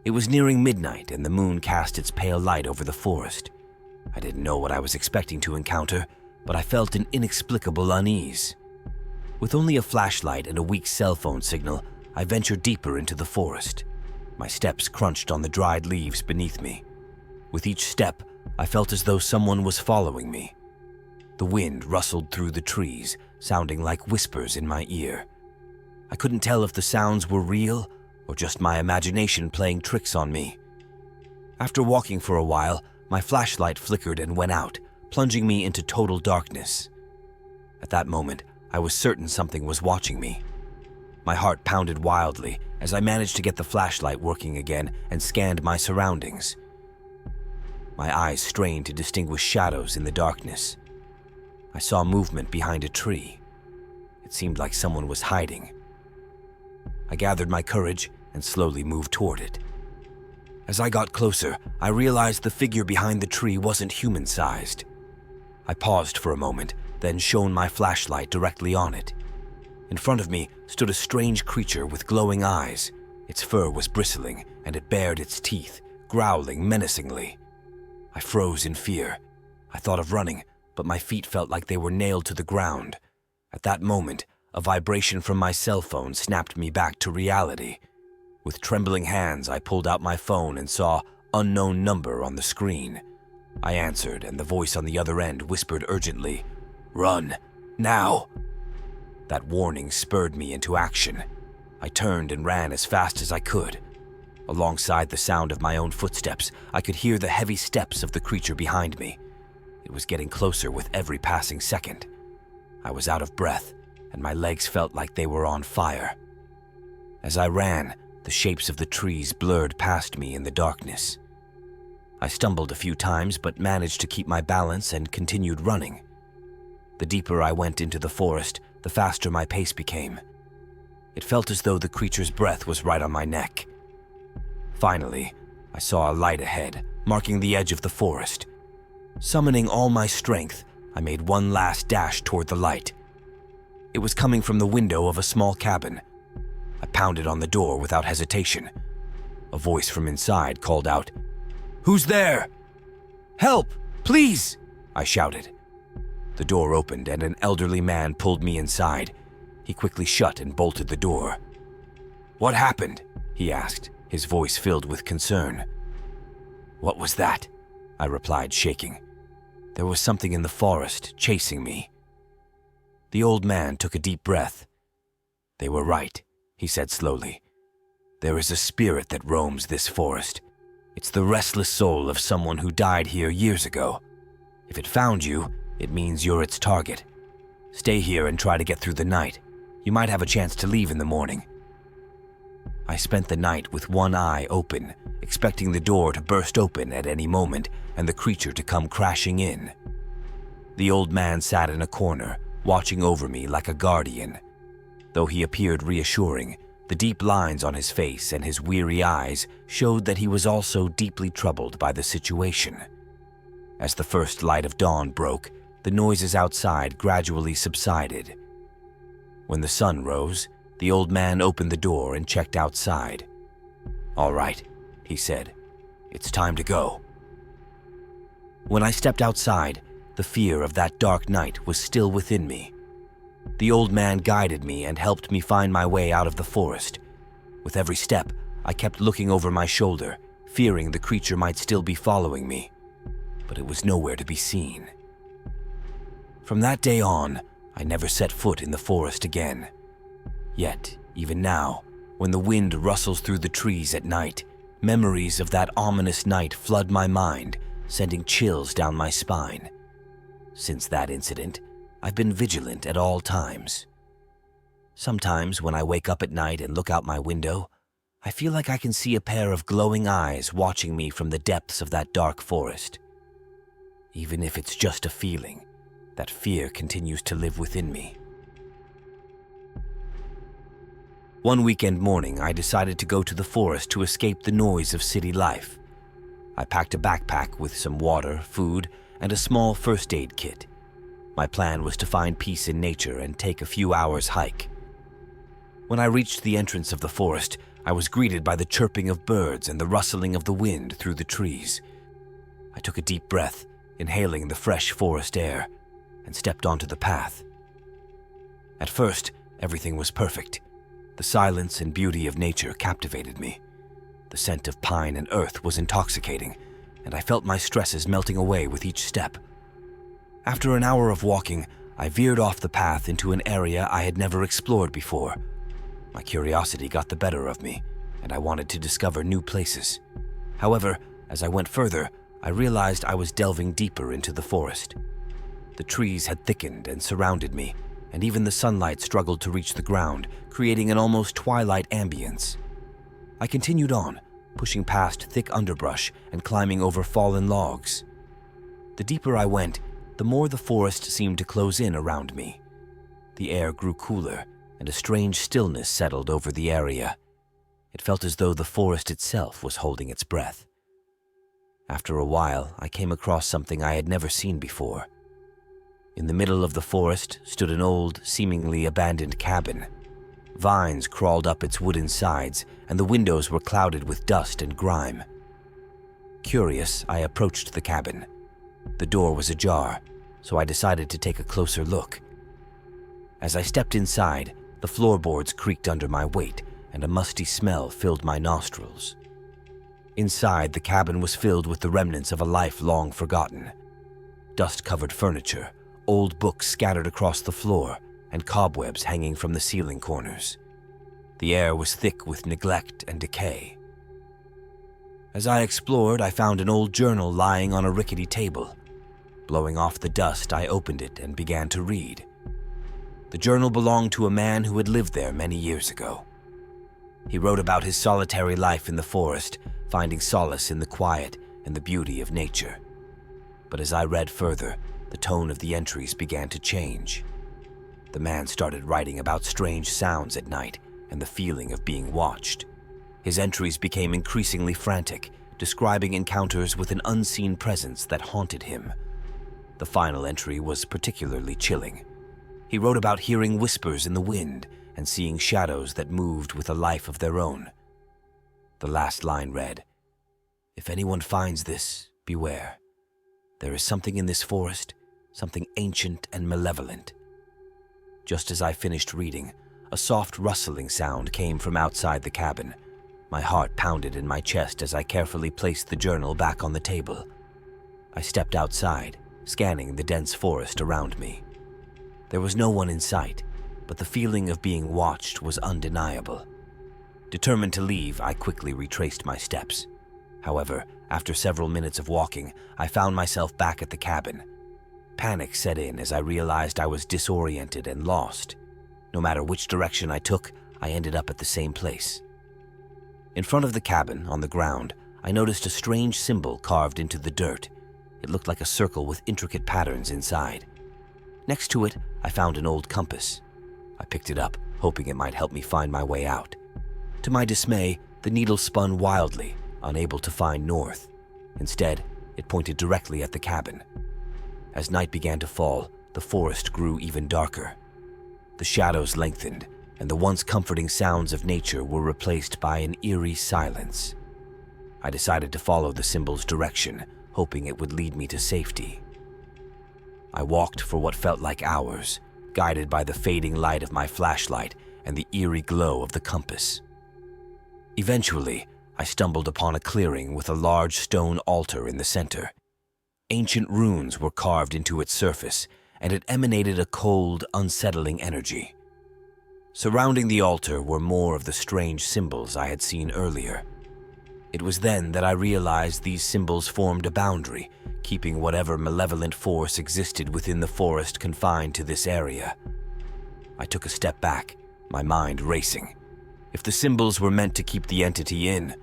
It was nearing midnight and the moon cast its pale light over the forest. I didn't know what I was expecting to encounter, but I felt an inexplicable unease. With only a flashlight and a weak cell phone signal, I ventured deeper into the forest. My steps crunched on the dried leaves beneath me. With each step, I felt as though someone was following me. The wind rustled through the trees, sounding like whispers in my ear. I couldn't tell if the sounds were real or just my imagination playing tricks on me. After walking for a while, my flashlight flickered and went out, plunging me into total darkness. At that moment, I was certain something was watching me. My heart pounded wildly as I managed to get the flashlight working again and scanned my surroundings. My eyes strained to distinguish shadows in the darkness. I saw movement behind a tree. It seemed like someone was hiding. I gathered my courage and slowly moved toward it. As I got closer, I realized the figure behind the tree wasn't human-sized. I paused for a moment, then shone my flashlight directly on it. In front of me stood a strange creature with glowing eyes. Its fur was bristling, and it bared its teeth, growling menacingly. I froze in fear. I thought of running, but my feet felt like they were nailed to the ground. At that moment, a vibration from my cell phone snapped me back to reality. With trembling hands, I pulled out my phone and saw "unknown number" on the screen. I answered, and the voice on the other end whispered urgently, "Run, now!" That warning spurred me into action. I turned and ran as fast as I could. Alongside the sound of my own footsteps, I could hear the heavy steps of the creature behind me. It was getting closer with every passing second. I was out of breath, and my legs felt like they were on fire. As I ran, the shapes of the trees blurred past me in the darkness. I stumbled a few times but managed to keep my balance and continued running. The deeper I went into the forest, the faster my pace became. It felt as though the creature's breath was right on my neck. Finally, I saw a light ahead, marking the edge of the forest. Summoning all my strength, I made one last dash toward the light. It was coming from the window of a small cabin. I pounded on the door without hesitation. A voice from inside called out, "Who's there?" "Help, please!" I shouted. The door opened and an elderly man pulled me inside. He quickly shut and bolted the door. "What happened?" he asked, his voice filled with concern. "What was that?" I replied, shaking. There was something in the forest chasing me. The old man took a deep breath. "They were right," he said slowly. "There is a spirit that roams this forest. It's the restless soul of someone who died here years ago. If it found you, it means you're its target. Stay here and try to get through the night. You might have a chance to leave in the morning." I spent the night with one eye open, expecting the door to burst open at any moment and the creature to come crashing in. The old man sat in a corner, watching over me like a guardian. Though he appeared reassuring, the deep lines on his face and his weary eyes showed that he was also deeply troubled by the situation. As the first light of dawn broke, the noises outside gradually subsided. When the sun rose, the old man opened the door and checked outside. "All right," he said. "It's time to go." When I stepped outside, the fear of that dark night was still within me. The old man guided me and helped me find my way out of the forest. With every step, I kept looking over my shoulder, fearing the creature might still be following me. But it was nowhere to be seen. From that day on, I never set foot in the forest again. Yet, even now, when the wind rustles through the trees at night, memories of that ominous night flood my mind, sending chills down my spine. Since that incident, I've been vigilant at all times. Sometimes when I wake up at night and look out my window, I feel like I can see a pair of glowing eyes watching me from the depths of that dark forest. Even if it's just a feeling, that fear continues to live within me. One weekend morning, I decided to go to the forest to escape the noise of city life. I packed a backpack with some water, food, and a small first aid kit. My plan was to find peace in nature and take a few hours' hike. When I reached the entrance of the forest, I was greeted by the chirping of birds and the rustling of the wind through the trees. I took a deep breath, inhaling the fresh forest air, and stepped onto the path. At first, everything was perfect. The silence and beauty of nature captivated me. The scent of pine and earth was intoxicating, and I felt my stresses melting away with each step. After an hour of walking, I veered off the path into an area I had never explored before. My curiosity got the better of me, and I wanted to discover new places. However, as I went further, I realized I was delving deeper into the forest. The trees had thickened and surrounded me, and even the sunlight struggled to reach the ground, creating an almost twilight ambience. I continued on, pushing past thick underbrush and climbing over fallen logs. The deeper I went, the more the forest seemed to close in around me. The air grew cooler, and a strange stillness settled over the area. It felt as though the forest itself was holding its breath. After a while, I came across something I had never seen before. In the middle of the forest stood an old, seemingly abandoned cabin. Vines crawled up its wooden sides, and the windows were clouded with dust and grime. Curious, I approached the cabin. The door was ajar, so I decided to take a closer look. As I stepped inside, the floorboards creaked under my weight, and a musty smell filled my nostrils. Inside, the cabin was filled with the remnants of a life long forgotten. Dust-covered furniture, old books scattered across the floor, and cobwebs hanging from the ceiling corners. The air was thick with neglect and decay. As I explored, I found an old journal lying on a rickety table. Blowing off the dust, I opened it and began to read. The journal belonged to a man who had lived there many years ago. He wrote about his solitary life in the forest, finding solace in the quiet and the beauty of nature. But as I read further, the tone of the entries began to change. The man started writing about strange sounds at night and the feeling of being watched. His entries became increasingly frantic, describing encounters with an unseen presence that haunted him. The final entry was particularly chilling. He wrote about hearing whispers in the wind and seeing shadows that moved with a life of their own. The last line read, "If anyone finds this, beware. There is something in this forest, something ancient and malevolent." Just as I finished reading, a soft rustling sound came from outside the cabin. My heart pounded in my chest as I carefully placed the journal back on the table. I stepped outside, scanning the dense forest around me. There was no one in sight, but the feeling of being watched was undeniable. Determined to leave, I quickly retraced my steps. However, after several minutes of walking, I found myself back at the cabin. Panic set in as I realized I was disoriented and lost. No matter which direction I took, I ended up at the same place. In front of the cabin, on the ground, I noticed a strange symbol carved into the dirt. It looked like a circle with intricate patterns inside. Next to it, I found an old compass. I picked it up, hoping it might help me find my way out. To my dismay, the needle spun wildly, unable to find north. Instead, it pointed directly at the cabin. As night began to fall, the forest grew even darker. The shadows lengthened, and the once comforting sounds of nature were replaced by an eerie silence. I decided to follow the symbol's direction, hoping it would lead me to safety. I walked for what felt like hours, guided by the fading light of my flashlight and the eerie glow of the compass. Eventually, I stumbled upon a clearing with a large stone altar in the center. Ancient runes were carved into its surface, and it emanated a cold, unsettling energy. Surrounding the altar were more of the strange symbols I had seen earlier. It was then that I realized these symbols formed a boundary, keeping whatever malevolent force existed within the forest confined to this area. I took a step back, my mind racing. If the symbols were meant to keep the entity in,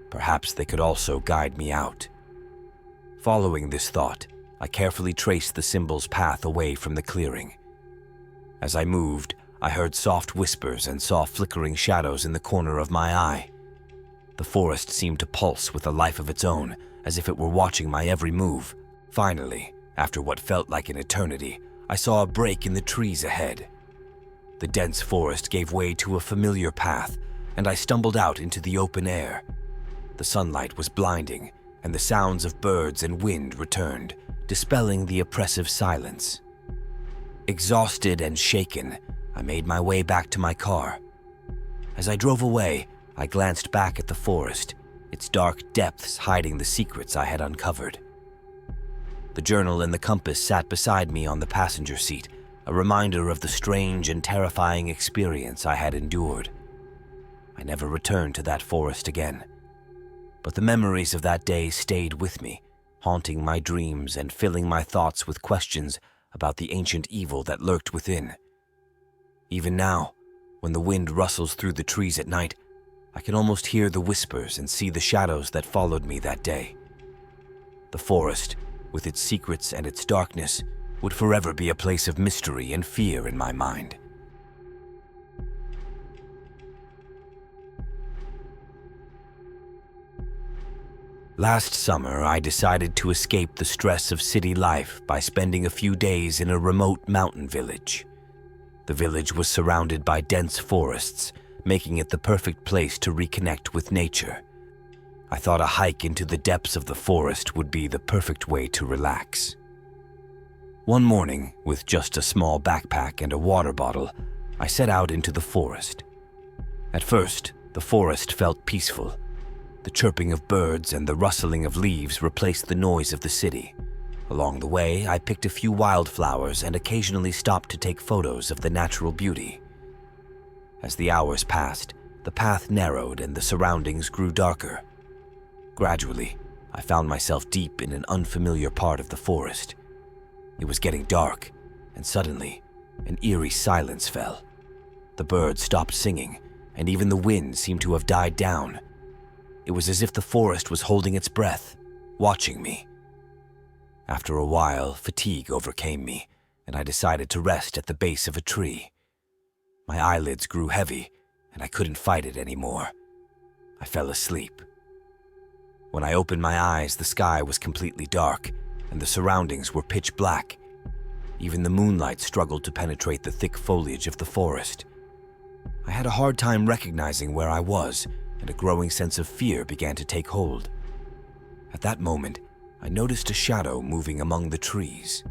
perhaps they could also guide me out. Following this thought, I carefully traced the symbol's path away from the clearing. As I moved, I heard soft whispers and saw flickering shadows in the corner of my eye. The forest seemed to pulse with a life of its own, as if it were watching my every move. Finally, after what felt like an eternity, I saw a break in the trees ahead. The dense forest gave way to a familiar path, and I stumbled out into the open air. The sunlight was blinding, and the sounds of birds and wind returned, dispelling the oppressive silence. Exhausted and shaken, I made my way back to my car. As I drove away, I glanced back at the forest, its dark depths hiding the secrets I had uncovered. The journal and the compass sat beside me on the passenger seat, a reminder of the strange and terrifying experience I had endured. I never returned to that forest again, but the memories of that day stayed with me, haunting my dreams and filling my thoughts with questions about the ancient evil that lurked within. Even now, when the wind rustles through the trees at night, I can almost hear the whispers and see the shadows that followed me that day. The forest, with its secrets and its darkness, would forever be a place of mystery and fear in my mind. Last summer, I decided to escape the stress of city life by spending a few days in a remote mountain village. The village was surrounded by dense forests, making it the perfect place to reconnect with nature. I thought a hike into the depths of the forest would be the perfect way to relax. One morning, with just a small backpack and a water bottle, I set out into the forest. At first, the forest felt peaceful. The chirping of birds and the rustling of leaves replaced the noise of the city. Along the way, I picked a few wildflowers and occasionally stopped to take photos of the natural beauty. As the hours passed, the path narrowed and the surroundings grew darker. Gradually, I found myself deep in an unfamiliar part of the forest. It was getting dark, and suddenly, an eerie silence fell. The birds stopped singing, and even the wind seemed to have died down. It was as if the forest was holding its breath, watching me. After a while, fatigue overcame me, and I decided to rest at the base of a tree. My eyelids grew heavy, and I couldn't fight it anymore. I fell asleep. When I opened my eyes, the sky was completely dark, and the surroundings were pitch black. Even the moonlight struggled to penetrate the thick foliage of the forest. I had a hard time recognizing where I was, and a growing sense of fear began to take hold. At that moment, I noticed a shadow moving among the trees.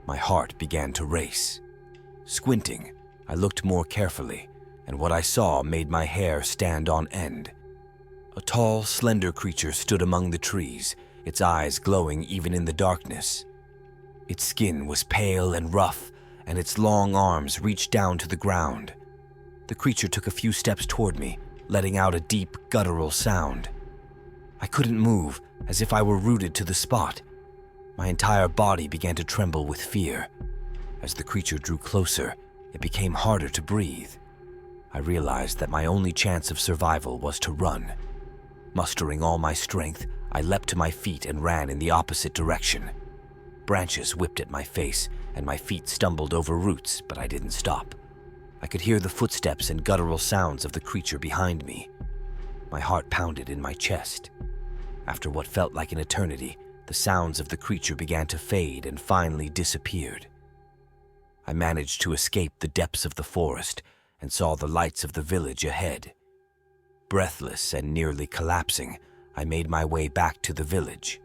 My heart began to race. Squinting, I looked more carefully, and what I saw made my hair stand on end. A tall, slender creature stood among the trees, its eyes glowing even in the darkness. Its skin was pale and rough, and its long arms reached down to the ground. The creature took a few steps toward me, letting out a deep, guttural sound. I couldn't move, as if I were rooted to the spot. My entire body began to tremble with fear. As the creature drew closer, it became harder to breathe. I realized that my only chance of survival was to run. Mustering all my strength, I leapt to my feet and ran in the opposite direction. Branches whipped at my face, and my feet stumbled over roots, but I didn't stop. I could hear the footsteps and guttural sounds of the creature behind me. My heart pounded in my chest. After what felt like an eternity, the sounds of the creature began to fade and finally disappeared. I managed to escape the depths of the forest and saw the lights of the village ahead. Breathless and nearly collapsing, I made my way back to the village.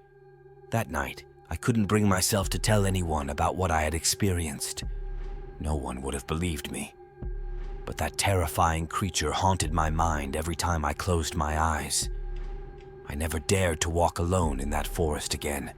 That night, I couldn't bring myself to tell anyone about what I had experienced. No one would have believed me. But that terrifying creature haunted my mind every time I closed my eyes. I never dared to walk alone in that forest again.